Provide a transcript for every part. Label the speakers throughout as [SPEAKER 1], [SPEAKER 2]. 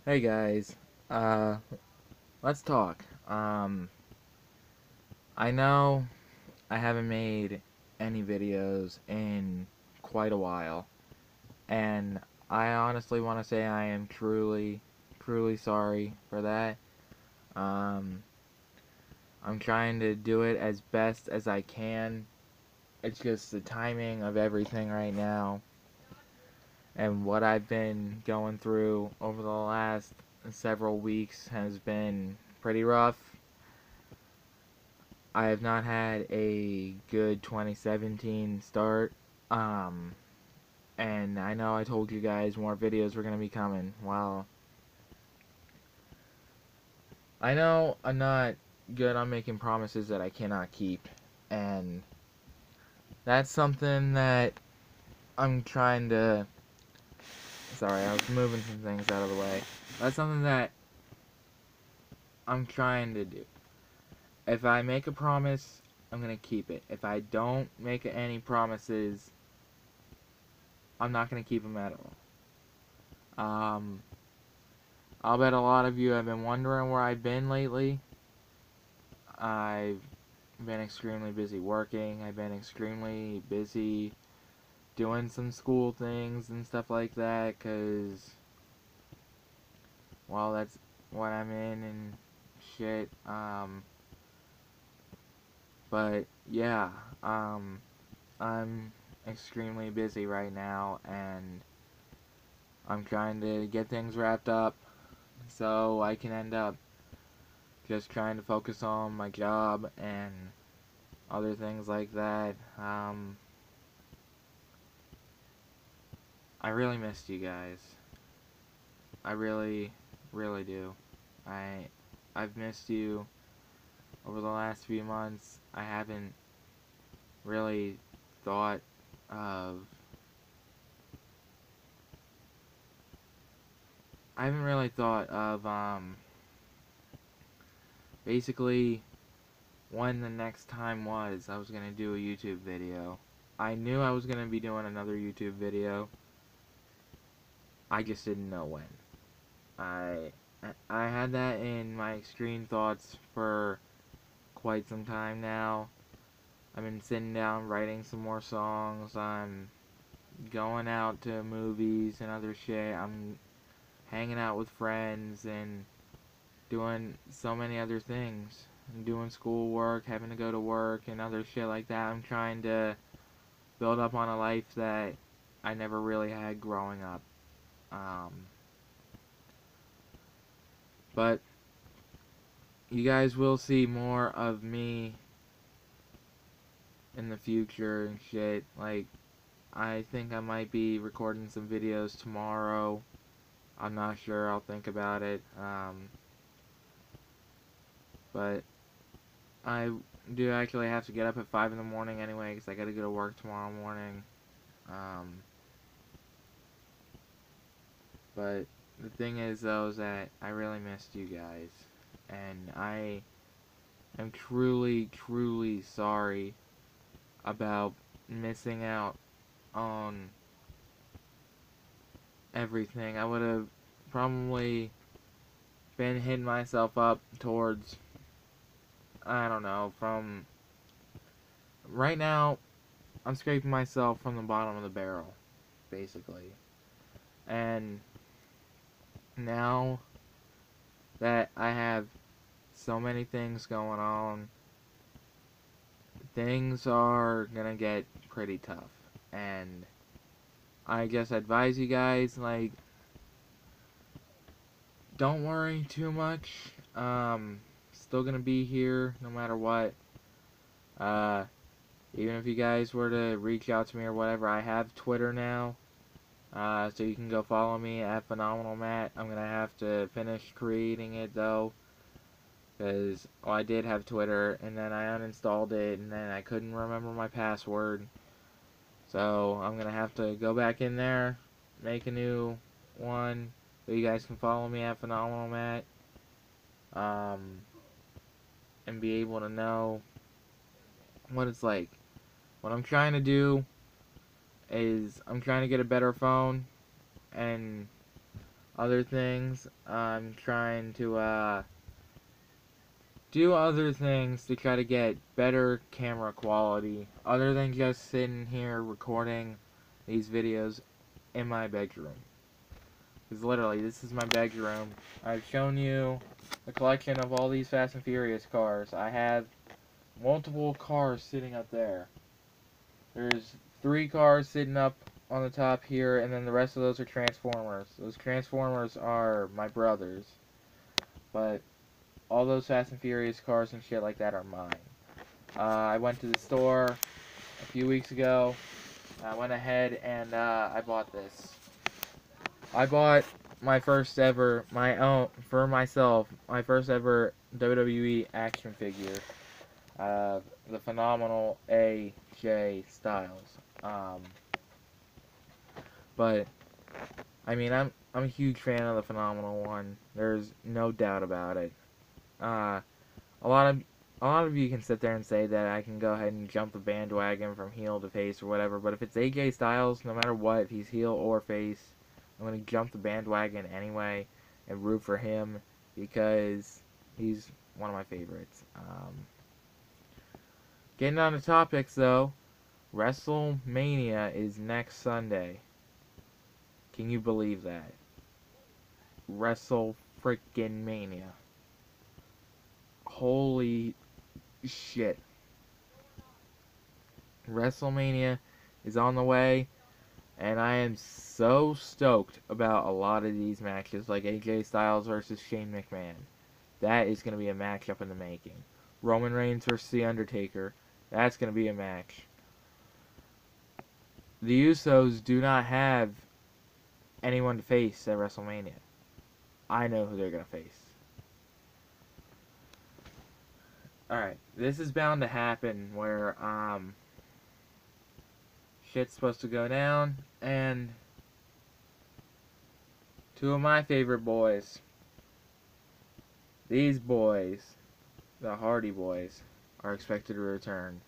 [SPEAKER 1] Hey guys, uh, let's talk. I know I haven't made any videos in quite a while, and I honestly want to say I am truly sorry for that. Um, I'm trying to do it as best as I can. It's just the timing of everything right now, and what I've been going through over the last several weeks has been pretty rough. I have not had a good 2017 start. Um, and I know I told you guys more videos were going to be coming. Well, I know I'm not good on making promises that I cannot keep. And that's something that I'm trying to. Sorry, I was moving some things out of the way. That's something that I'm trying to do. If I make a promise, I'm going to keep it. If I don't make any promises, I'm not going to keep them at all. I'll bet a lot of you have been wondering where I've been lately. I've been extremely busy working. I've been extremely busy doing some school things and stuff like that because, well, that's what I'm in and shit. But yeah, I'm extremely busy right now and I'm trying to get things wrapped up so I can end up just trying to focus on my job and other things like that. I really missed you guys. I really do. I I've missed you over the last few months. Really thought of I haven't really thought of basically when the next time was I was gonna do a YouTube video. I knew I was gonna be doing another YouTube video. I just didn't know when. I I had that in my extreme thoughts for quite some time now. I've been sitting down writing some more songs. I'm going out to movies and other shit. I'm hanging out with friends and doing so many other things. I'm doing schoolwork, having to go to work and other shit like that. I'm trying to build up on a life that I never really had growing up. Um, but you guys will see more of me in the future and shit. Like, I think I might be recording some videos tomorrow. I'm not sure. I'll think about it. But I do actually have to get up at 5 in the morning anyway because I got to go to work tomorrow morning. Um, but the thing is, though, is that I really missed you guys. And I am truly sorry about missing out on everything. I would have probably been hitting myself up towards, I don't know, from right now, I'm scraping myself from the bottom of the barrel, basically. And now that I have so many things going on, things are gonna get pretty tough. And I just advise you guys, like, don't worry too much. Still gonna be here no matter what. Uh, Even if you guys were to reach out to me or whatever, I have Twitter now. So you can go follow me at Phenomenal Matt. I'm gonna have to finish creating it though, because I did have Twitter and then I uninstalled it and then I couldn't remember my password. So I'm gonna have to go back in there, make a new one. So you guys can follow me at Phenomenal Matt, um, and be able to know what it's like. What I'm trying to do is I'm trying to get a better phone, and other things. I'm trying to do other things to try to get better camera quality other than just sitting here recording these videos in my bedroom. Because literally, this is my bedroom. I've shown you the collection of all these Fast and Furious cars. I have multiple cars sitting up there. There's 3 cars sitting up on the top here, and then the rest of those are Transformers. Those Transformers are my brother's. But all those Fast and Furious cars and shit like that are mine. I went to the store a few weeks ago. I went ahead and I bought this. I bought my first ever, my own, for myself, my first ever WWE action figure. The phenomenal AJ Styles. But I mean, I'm a huge fan of the phenomenal one. There's no doubt about it. Uh, a lot of you can sit there and say that I can go ahead and jump the bandwagon from heel to face or whatever, but if it's AJ Styles, no matter what, if he's heel or face, I'm going to jump the bandwagon anyway and root for him because he's one of my favorites. Getting on to topics though, WrestleMania is next Sunday. Can you believe that? Wrestle freaking Mania. Holy shit. WrestleMania is on the way, and I am so stoked about a lot of these matches, like AJ Styles versus Shane McMahon. That is going to be a matchup in the making. Roman Reigns versus The Undertaker. That's going to be a match. The Usos do not have anyone to face at WrestleMania. I know who they're going to face. Alright, this is bound to happen where, shit's supposed to go down, and 2 of my favorite boys, these boys, the Hardy Boys, are expected to return.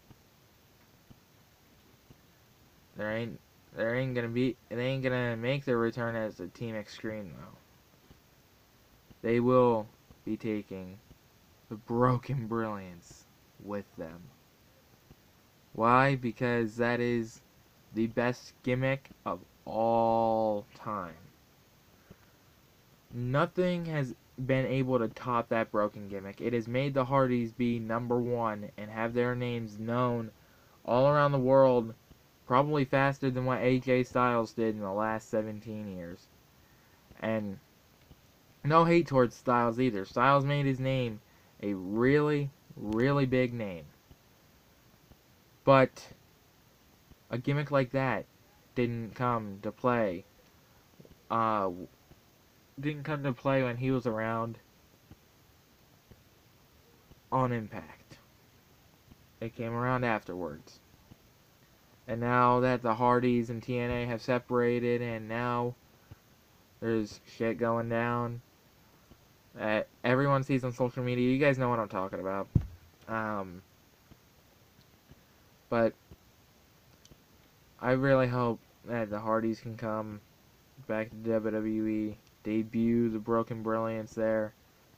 [SPEAKER 1] They ain't gonna make their return as a Team Extreme though. They will be taking the Broken Brilliance with them. Why? Because that is the best gimmick of all time. Nothing has been able to top that broken gimmick. It has made the Hardys be #1 and have their names known all around the world probably faster than what AJ Styles did in the last 17 years. And no hate towards Styles either. Styles made his name a really, really big name. But a gimmick like that didn't come to play. Didn't come to play when he was around on Impact. It came around afterwards. And now that the Hardys and TNA have separated, and now there's shit going down that everyone sees on social media. You guys know what I'm talking about. But I really hope that the Hardys can come back to WWE, debut the Broken Brilliance there,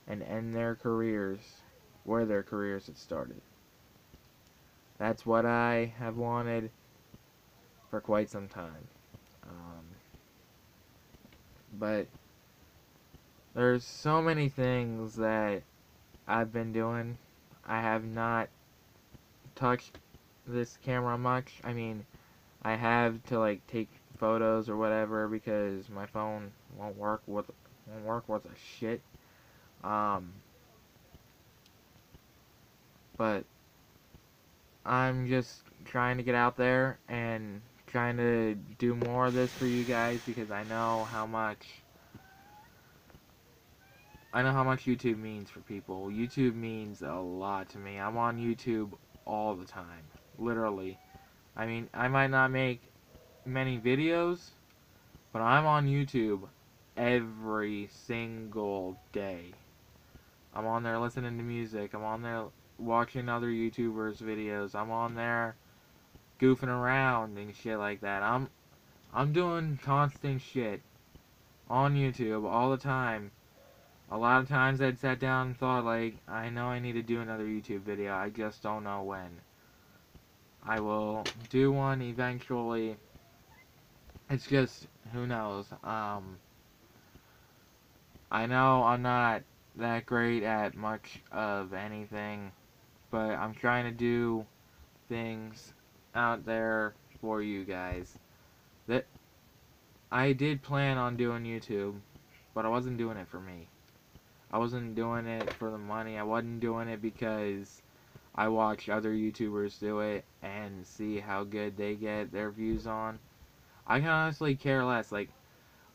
[SPEAKER 1] and end their careers where their careers had started. That's what I have wanted for quite some time. But there's so many things that I've been doing. I have not touched this camera much. I mean, I have to like take photos or whatever because my phone won't work with a shit. But I'm just trying to get out there and trying to do more of this for you guys because I know how much YouTube means for people. YouTube means a lot to me. I'm on YouTube all the time, literally. I mean, I might not make many videos, but I'm on YouTube every single day. I'm on there listening to music. I'm on there watching other YouTubers' videos. I'm on there goofing around and shit like that. I'm doing constant shit on YouTube all the time. A lot of times I'd sat down and thought, like, I know I need to do another YouTube video, I just don't know when. I will do one eventually. It's just, who knows. I know I'm not that great at much of anything, but I'm trying to do things out there for you guys. That I did plan on doing YouTube, but I wasn't doing it for me. I wasn't doing it for the money. I wasn't doing it because I watch other YouTubers do it and see how good they get their views on. I can honestly care less. Like,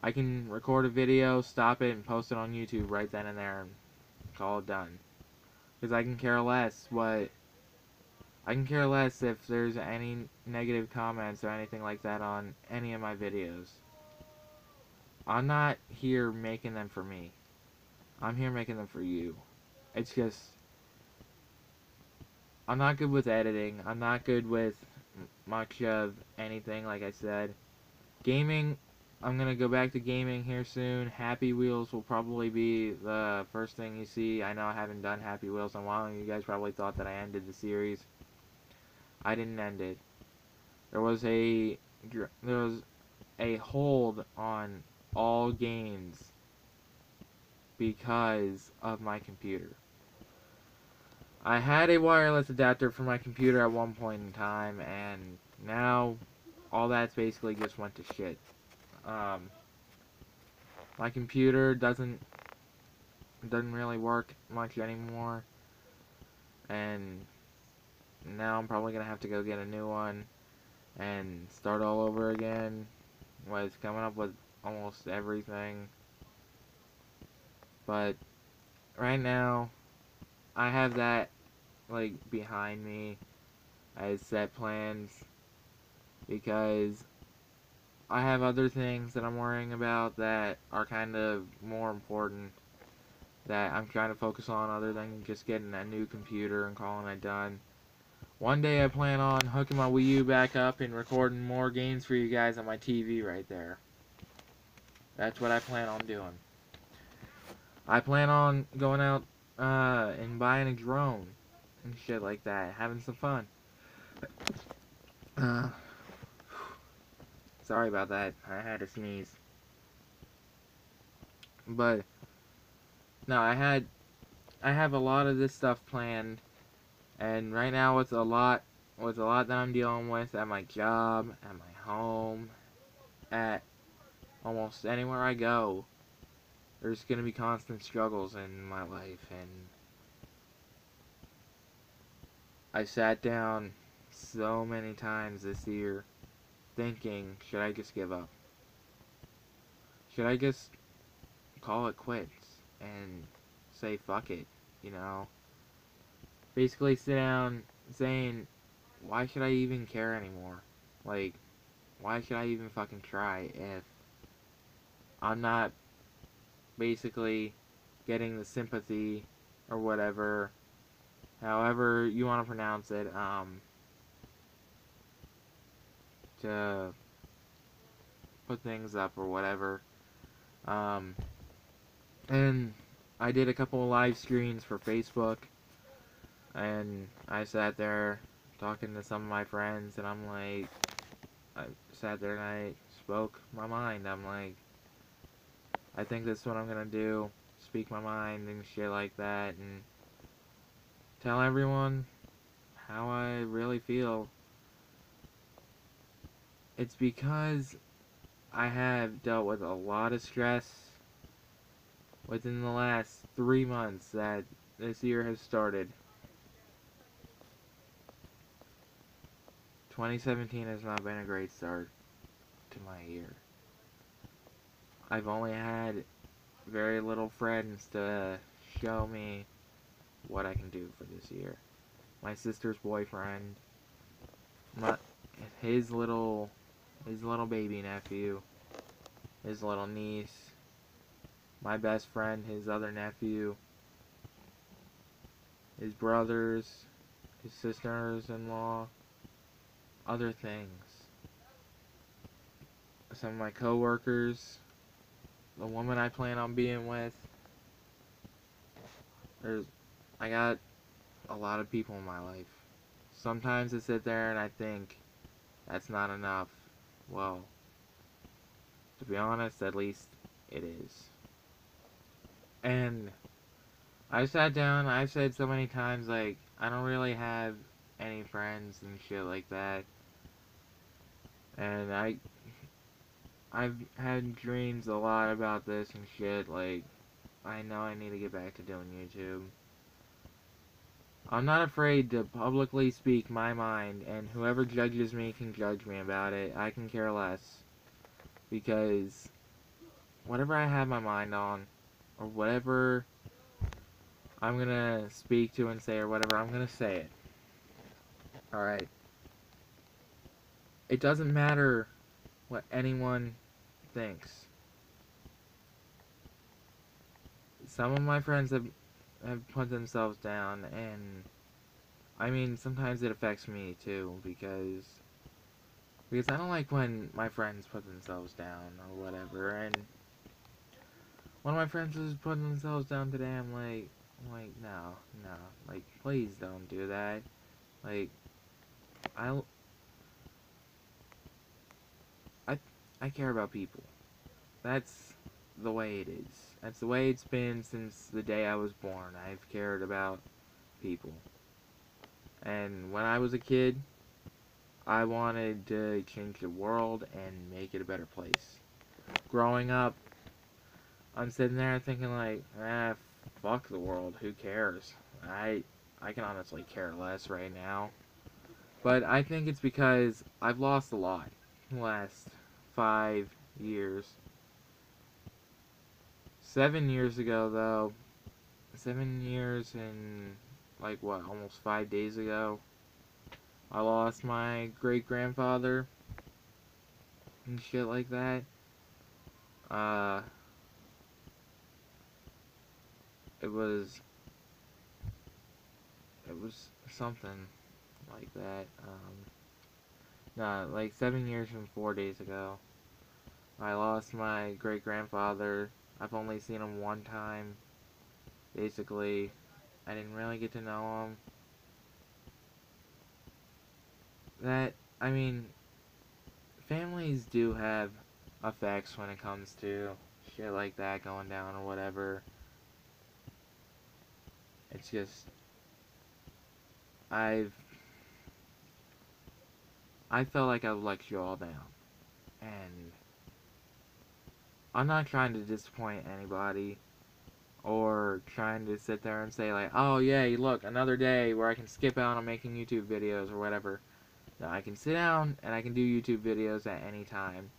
[SPEAKER 1] I can record a video, stop it, and post it on YouTube right then and there and call it done. Because I can care less if there's any negative comments or anything like that on any of my videos. I'm not here making them for me. I'm here making them for you. It's just, I'm not good with editing. I'm not good with much of anything, like I said. Gaming, I'm going to go back to gaming here soon. Happy Wheels will probably be the first thing you see. I know I haven't done Happy Wheels in a while, and you guys probably thought that I ended the series. I didn't end it. There was a hold on all games because of my computer. I had a wireless adapter for my computer at one point in time, and now all that's basically just went to shit. My computer doesn't really work much anymore, and now I'm probably gonna have to go get a new one and start all over again with coming up with almost everything. But right now I have that like behind me. I set plans because I have other things that I'm worrying about that are kind of more important that I'm trying to focus on other than just getting a new computer and calling it done. One day I plan on hooking my Wii U back up and recording more games for you guys on my TV right there. That's what I plan on doing. I plan on going out and buying a drone and shit like that, having some fun. Sorry about that. I had to sneeze. But no, I have a lot of this stuff planned, and right now with a lot that I'm dealing with at my job, at my home, at almost anywhere I go, there's gonna be constant struggles in my life, and I sat down so many times this year thinking, should I just give up? Should I just call it quits and say fuck it, you know? Basically sit down saying, why should I even care anymore? Like, why should I even fucking try if I'm not basically getting the sympathy or whatever, however you want to pronounce it, to put things up or whatever. And I did a couple of live streams for Facebook, and I sat there talking to some of my friends, and I'm like, I sat there and I spoke my mind. I'm like, I think this is what I'm gonna do, speak my mind and shit like that, and tell everyone how I really feel. It's because I have dealt with a lot of stress within the last 3 months that this year has started. 2017 has not been a great start to my year. I've only had very little friends to show me what I can do for this year. My sister's boyfriend, my, his little baby nephew, his little niece, my best friend, his other nephew, his brothers, his sisters-in-law, other things. Some of my coworkers, the woman I plan on being with. I got a lot of people in my life. Sometimes I sit there and I think that's not enough. Well, to be honest, at least it is. And I've sat down, I've said so many times, like, I don't really have any friends and shit like that. And I've had dreams a lot about this and shit, like, I know I need to get back to doing YouTube. I'm not afraid to publicly speak my mind, and whoever judges me can judge me about it. I can care less. Because whatever I have my mind on, or whatever I'm gonna speak to and say, or whatever, I'm gonna say it. Alright? It doesn't matter what anyone thinks. Some of my friends have put themselves down, and I mean, sometimes it affects me too, because I don't like when my friends put themselves down or whatever. And one of my friends was putting themselves down today. I'm like, no, like, please don't do that. Like, I I I care about people. That's the way it is. That's the way it's been since the day I was born. I've cared about people. And when I was a kid, I wanted to change the world and make it a better place. Growing up, I'm sitting there thinking like, fuck the world, who cares? I can honestly care less right now. But I think it's because I've lost a lot in the last 5 years. 7 years ago, though, 7 years and, like, what, almost 5 days ago, I lost my great-grandfather and shit like that. Uh, it was something like that. Nah, like 7 years and 4 days ago, I lost my great-grandfather. I've only seen him one time. Basically, I didn't really get to know him. I mean, families do have effects when it comes to shit like that going down or whatever. It's just, I felt like I've let you all down. And I'm not trying to disappoint anybody or trying to sit there and say like, oh yay, look, another day where I can skip out on making YouTube videos or whatever. No, I can sit down and I can do YouTube videos at any time.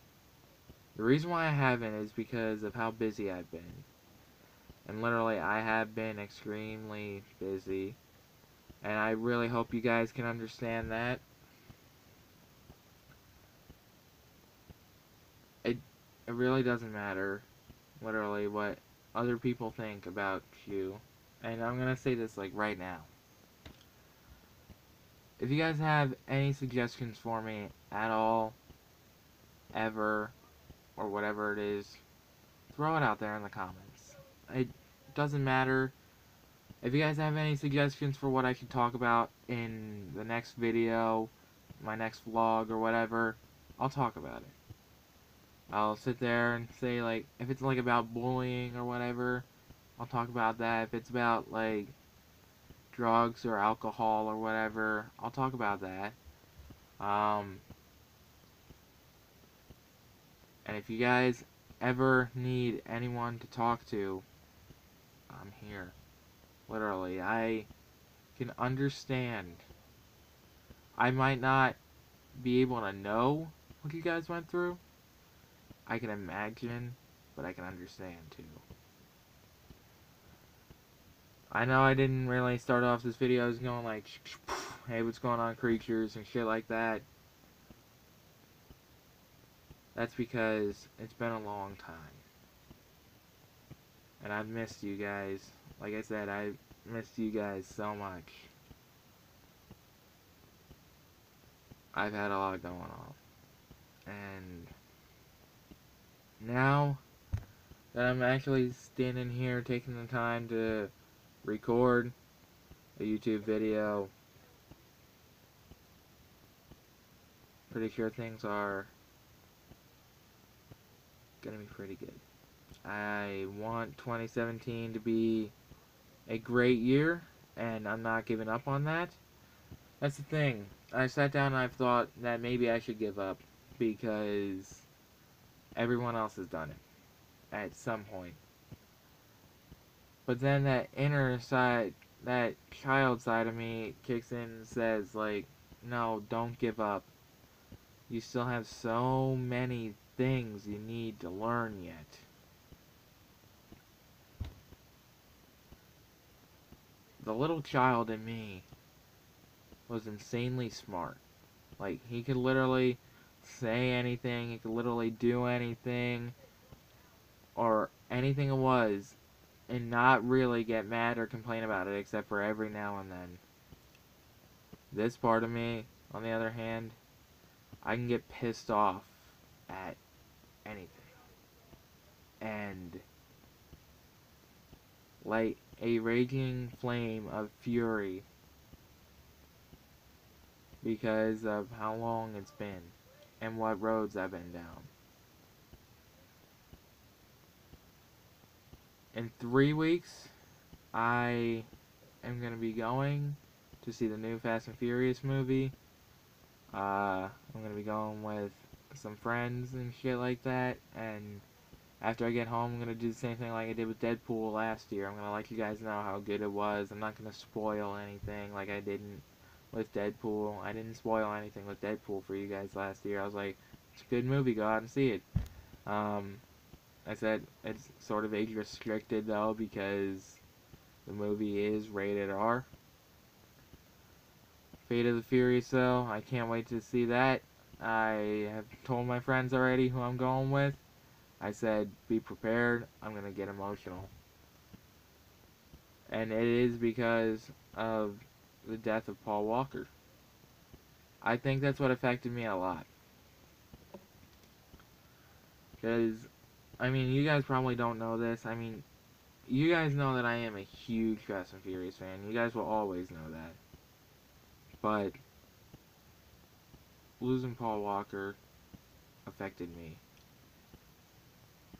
[SPEAKER 1] The reason why I haven't is because of how busy I've been. And literally, I have been extremely busy. And I really hope you guys can understand that. It really doesn't matter, literally, what other people think about you. And I'm gonna say this, like, right now. If you guys have any suggestions for me at all, ever, or whatever it is, throw it out there in the comments. It doesn't matter. If you guys have any suggestions for what I should talk about in the next video, my next vlog, or whatever, I'll talk about it. I'll sit there and say, like, if it's, like, about bullying or whatever, I'll talk about that. If it's about, like, drugs or alcohol or whatever, I'll talk about that. And if you guys ever need anyone to talk to, I'm here. Literally, I can understand. I might not be able to know what you guys went through. I can imagine, but I can understand too. I know I didn't really start off this video as going like, hey, what's going on, creatures, and shit like that. That's because it's been a long time. And I've missed you guys. Like I said, I missed you guys so much. I've had a lot going on. And now that I'm actually standing here taking the time to record a YouTube video. Pretty sure things are gonna be pretty good. I want 2017 to be a great year, and I'm not giving up on that. That's the thing. I sat down and I've thought that maybe I should give up because everyone else has done it at some point. But then that inner side, that child side of me kicks in and says, like, no, don't give up. You still have so many things you need to learn yet. The little child in me was insanely smart. Like, he could literally say anything, he could literally do anything, or anything it was, and not really get mad or complain about it, except for every now and then. This part of me, on the other hand, I can get pissed off at anything. And like a raging flame of fury because of how long it's been and what roads I've been down. In 3 weeks, I am going to be going to see the new Fast and Furious movie. I'm going to be going with some friends and shit like that, and after I get home, I'm going to do the same thing like I did with Deadpool last year. I'm going to let you guys know how good it was. I'm not going to spoil anything like I didn't with Deadpool. I didn't spoil anything with Deadpool for you guys last year. I was like, it's a good movie, go out and see it. I said it's sort of age restricted though because the movie is rated R. Fate of the Furious though, I can't wait to see that. I have told my friends already who I'm going with. I said, be prepared, I'm going to get emotional. And it is because of the death of Paul Walker. I think that's what affected me a lot. Because, I mean, you guys probably don't know this. I mean, you guys know that I am a huge Fast and Furious fan. You guys will always know that. But, losing Paul Walker affected me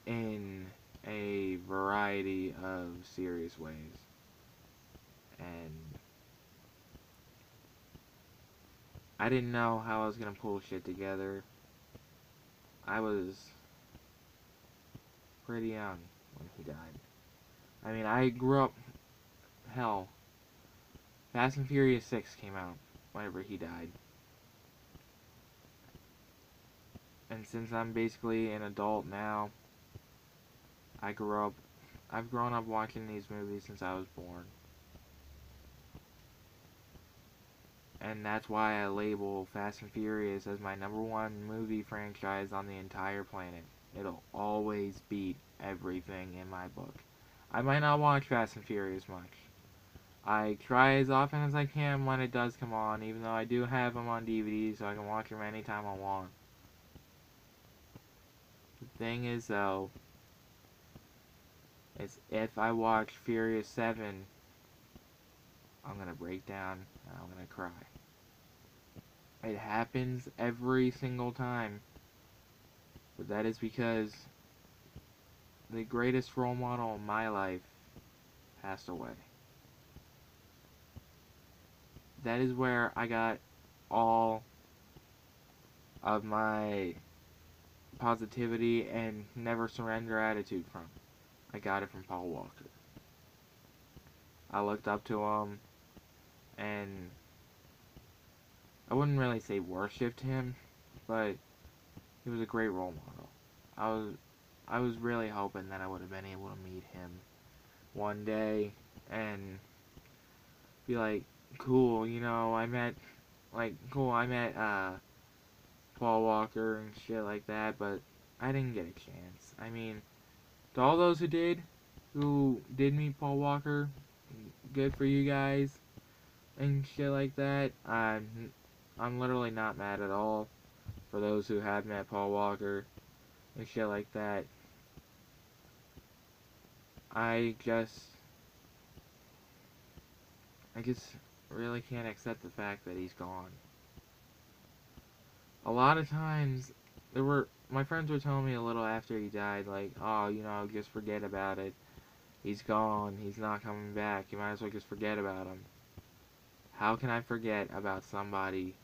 [SPEAKER 1] in a variety of serious ways. And I didn't know how I was going to pull shit together. I was pretty young when he died. I mean, I grew up, hell, Fast and Furious 6 came out whenever he died. And since I'm basically an adult now, I've grown up watching these movies since I was born. And that's why I label Fast and Furious as my #1 movie franchise on the entire planet. It'll always beat everything in my book. I might not watch Fast and Furious much. I try as often as I can when it does come on, even though I do have them on DVD so I can watch them anytime I want. The thing is, though, is if I watch Furious 7, I'm gonna break down and I'm gonna cry. It happens every single time. But that is because the greatest role model in my life passed away. That is where I got all of my positivity and never surrender attitude from. I got it from Paul Walker. I looked up to him, and I wouldn't really say worshipped him, but he was a great role model. I was really hoping that I would have been able to meet him one day and be like, cool, you know, I met Paul Walker and shit like that, but I didn't get a chance. I mean, to all those who did meet Paul Walker, good for you guys and shit like that. I'm literally not mad at all for those who have met Paul Walker and shit like that. I just really can't accept the fact that he's gone. A lot of times, my friends were telling me a little after he died, like, oh, just forget about it. He's gone. He's not coming back. You might as well just forget about him. How can I forget about somebody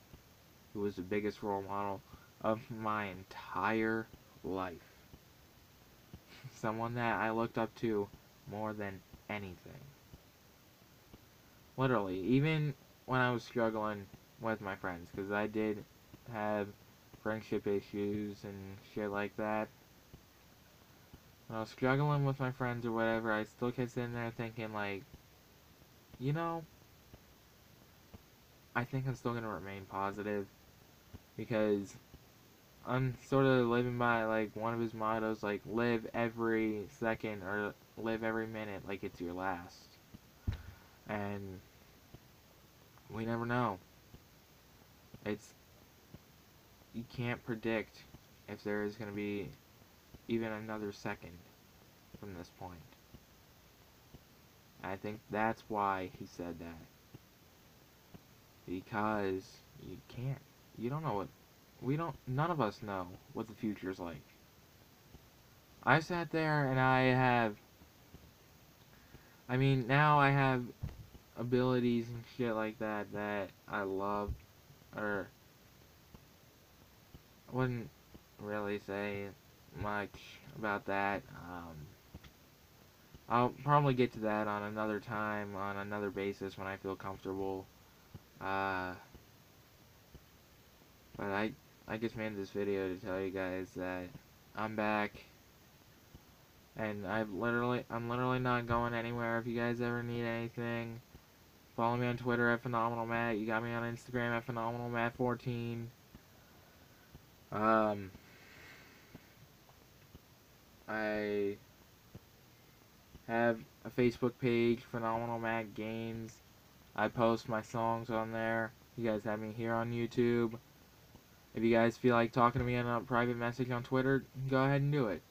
[SPEAKER 1] who was the biggest role model of my entire life? Someone that I looked up to more than anything. Literally, even when I was struggling with my friends, because I did have friendship issues and shit like that. When I was struggling with my friends or whatever, I still kept sitting there thinking, like, you know, I think I'm still going to remain positive, because I'm sort of living by, like, one of his mottos, like, live every second or live every minute like it's your last. And we never know. You can't predict if there is going to be even another second from this point. And I think that's why he said that. Because you can't. You don't know none of us know what the future's like. I sat there and now I have abilities and shit like that I love, or I wouldn't really say much about that. I'll probably get to that on another time, on another basis when I feel comfortable. But I just made this video to tell you guys that I'm back, and I'm literally not going anywhere. If you guys ever need anything, follow me on Twitter at PhenomenalMatt. You got me on Instagram at PhenomenalMatt14. I have a Facebook page, Phenomenal Matt Games. I post my songs on there. You guys have me here on YouTube. If you guys feel like talking to me in a private message on Twitter, go ahead and do it.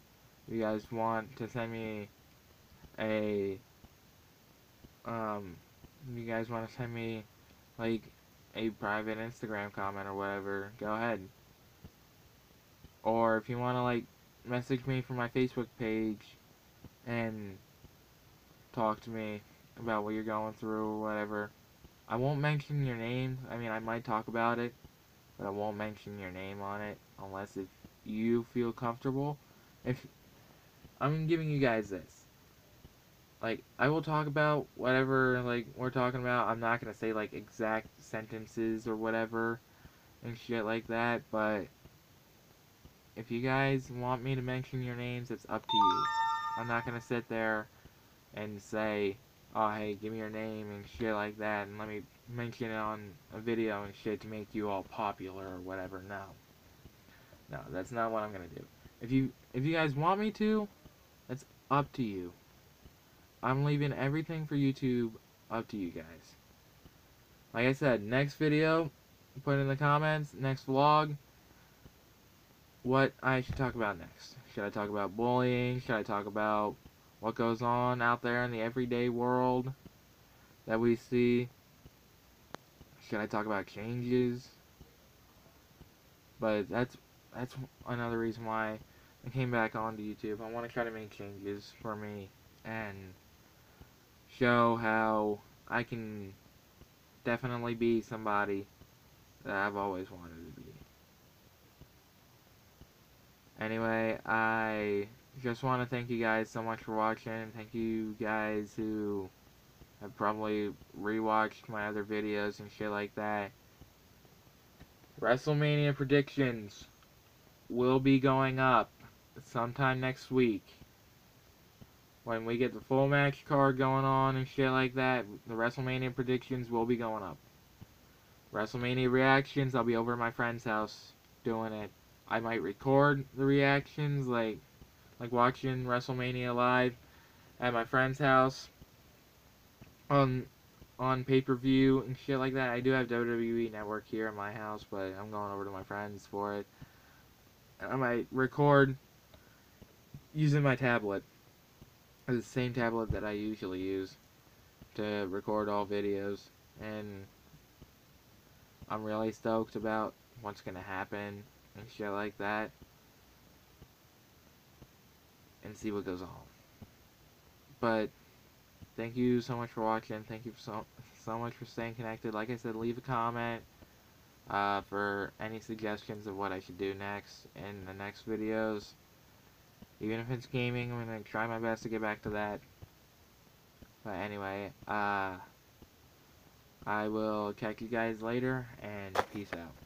[SPEAKER 1] If you guys want to send me a, if you guys want to send me, like, a private Instagram comment or whatever, go ahead. Or if you want to, like, message me from my Facebook page and talk to me about what you're going through or whatever. I won't mention your name. I mean, I might talk about it, but I won't mention your name on it unless if you feel comfortable. If I'm giving you guys this, like, I will talk about whatever, like, we're talking about. I'm not gonna say, like, exact sentences or whatever and shit like that, but if you guys want me to mention your names, it's up to you. I'm not gonna sit there and say, oh, hey, give me your name and shit like that, and let me mention it on a video and shit to make you all popular or whatever. No, that's not what I'm gonna do. If you guys want me to, that's up to you. I'm leaving everything for YouTube up to you guys. Like I said, next video, put in the comments, next vlog, what I should talk about next. Should I talk about bullying? Should I talk about what goes on out there in the everyday world that we see? Should I talk about changes? But that's another reason why I came back onto YouTube. I want to try to make changes for me and show how I can definitely be somebody that I've always wanted to be. Anyway, I just want to thank you guys so much for watching. Thank you guys who have probably rewatched my other videos and shit like that. WrestleMania predictions will be going up sometime next week. When we get the full match card going on and shit like that, the WrestleMania predictions will be going up. WrestleMania reactions, I'll be over at my friend's house doing it. I might record the reactions, like watching WrestleMania live at my friend's house on pay-per-view and shit like that. I do have WWE Network here at my house, but I'm going over to my friend's for it. I might record using my tablet the same tablet that I usually use to record all videos, and I'm really stoked about what's gonna happen and shit like that, and see what goes on. But thank you so much for watching. Thank you so much for staying connected. Like I said, leave a comment for any suggestions of what I should do next in the next videos. Even if it's gaming, I'm gonna try my best to get back to that. But anyway, I will catch you guys later, and peace out.